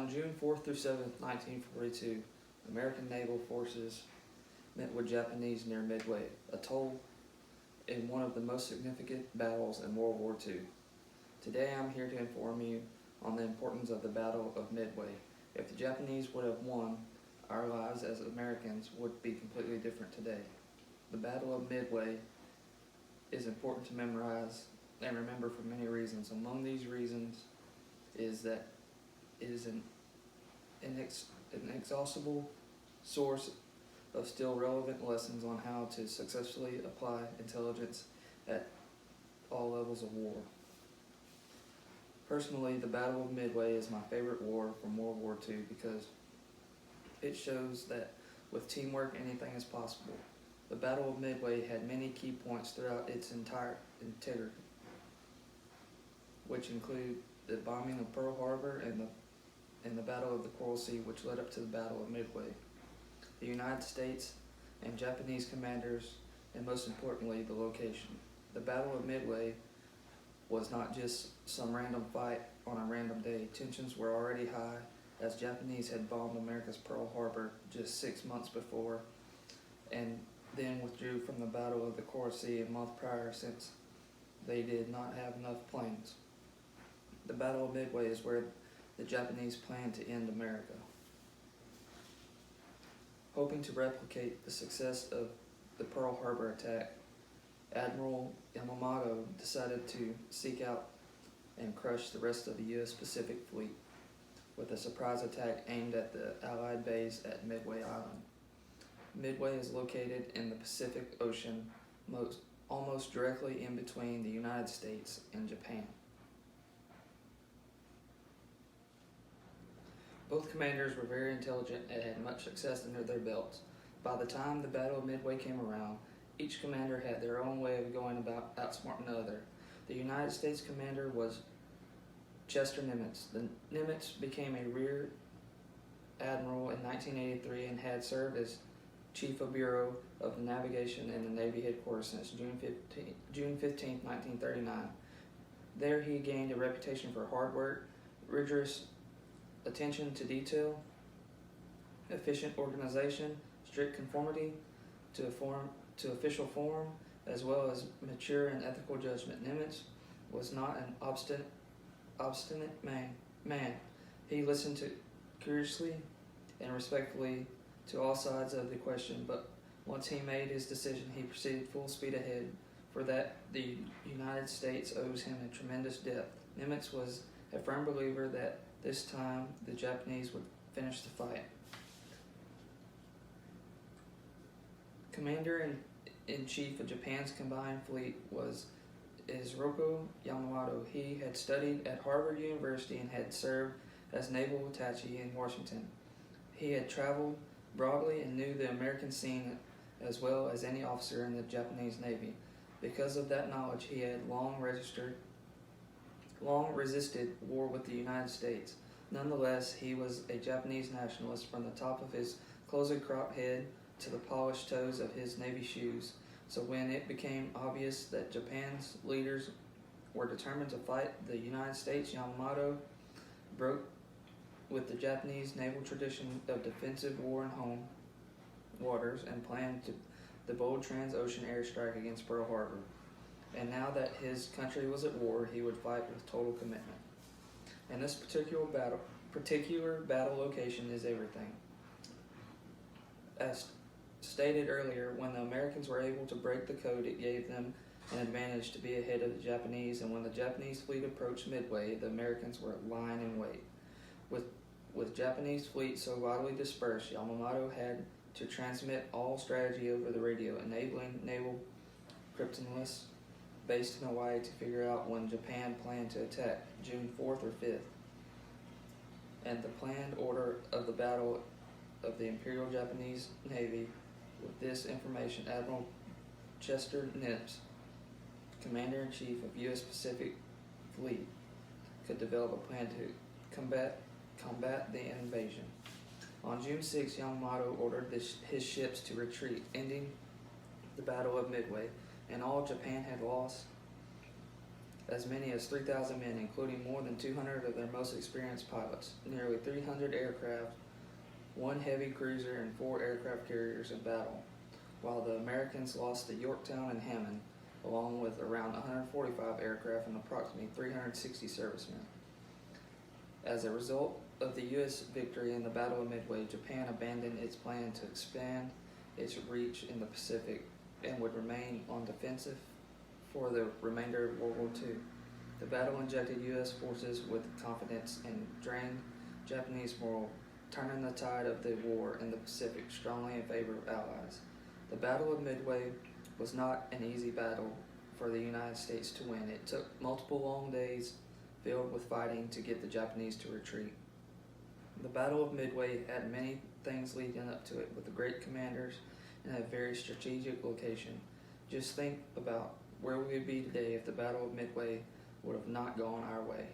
On June 4th through 7th, 1942, American naval forces met with Japanese near Midway, atoll in one of the most significant battles in World War II. Today I'm here to inform you on the importance of the Battle of Midway. If the Japanese would have won, our lives as Americans would be completely different today. The Battle of Midway is important to memorize and remember for many reasons. Among these reasons is that it is an inexhaustible source of still relevant lessons on how to successfully apply intelligence at all levels of war. Personally, the Battle of Midway is my favorite war from World War II because it shows that with teamwork anything is possible. The Battle of Midway had many key points throughout its entire integrity, which include the bombing of Pearl Harbor and the Battle of the Coral Sea, which led up to the Battle of Midway. The United States and Japanese commanders, and most importantly, the location. The Battle of Midway was not just some random fight on a random day. Tensions were already high as Japanese had bombed America's Pearl Harbor just 6 months before and then withdrew from the Battle of the Coral Sea a month prior since they did not have enough planes. The Battle of Midway is where the Japanese planned to end America. Hoping to replicate the success of the Pearl Harbor attack, Admiral Yamamoto decided to seek out and crush the rest of the U.S. Pacific Fleet with a surprise attack aimed at the Allied base at Midway Island. Midway is located in the Pacific Ocean, almost directly in between the United States and Japan. Both commanders were very intelligent and had much success under their belts. By the time the Battle of Midway came around, each commander had their own way of going about outsmarting the other. The United States commander was Chester Nimitz. The Nimitz became a rear admiral in 1983 and had served as Chief of Bureau of Navigation in the Navy headquarters since June 15, 1939. There he gained a reputation for hard work, rigorous attention to detail, efficient organization, strict conformity to official form, as well as mature and ethical judgment. Nimitz was not an obstinate man. He listened curiously and respectfully to all sides of the question, but once he made his decision, he proceeded full speed ahead. For that, the United States owes him a tremendous debt. Nimitz was a firm believer that this time the Japanese would finish the fight. Commander-in-Chief of Japan's combined fleet was Isoroku Yamamoto. He had studied at Harvard University and had served as naval attaché in Washington. He had traveled broadly and knew the American scene as well as any officer in the Japanese Navy. Because of that knowledge, he had long resisted war with the United States. Nonetheless, he was a Japanese nationalist from the top of his closely cropped head to the polished toes of his Navy shoes. So when it became obvious that Japan's leaders were determined to fight the United States, Yamamoto broke with the Japanese naval tradition of defensive war in home waters and planned the bold trans-ocean airstrike against Pearl Harbor. And now that his country was at war, he would fight with total commitment. And this particular battle location is everything. As stated earlier, when the Americans were able to break the code, it gave them an advantage to be ahead of the Japanese, and when the Japanese fleet approached Midway, the Americans were lying in wait. With Japanese fleet so widely dispersed, Yamamoto had to transmit all strategy over the radio, enabling naval cryptanalysts based in Hawaii to figure out when Japan planned to attack, June 4th or 5th, and the planned order of the battle of the Imperial Japanese Navy. With this information, Admiral Chester Nimitz, Commander-in-Chief of U.S. Pacific Fleet, could develop a plan to combat the invasion. On June 6, Yamamoto ordered his ships to retreat, ending the Battle of Midway, and all Japan had lost as many as 3,000 men, including more than 200 of their most experienced pilots, nearly 300 aircraft, one heavy cruiser, and 4 aircraft carriers in battle, while the Americans lost the Yorktown and Hammond, along with around 145 aircraft and approximately 360 servicemen. As a result of the U.S. victory in the Battle of Midway, Japan abandoned its plan to expand its reach in the Pacific and would remain on defensive for the remainder of World War II. The battle injected U.S. forces with confidence and drained Japanese morale, turning the tide of the war in the Pacific strongly in favor of Allies. The Battle of Midway was not an easy battle for the United States to win. It took multiple long days filled with fighting to get the Japanese to retreat. The Battle of Midway had many things leading up to it, with the great commanders in a very strategic location. Just think about where we would be today if the Battle of Midway would have not gone our way.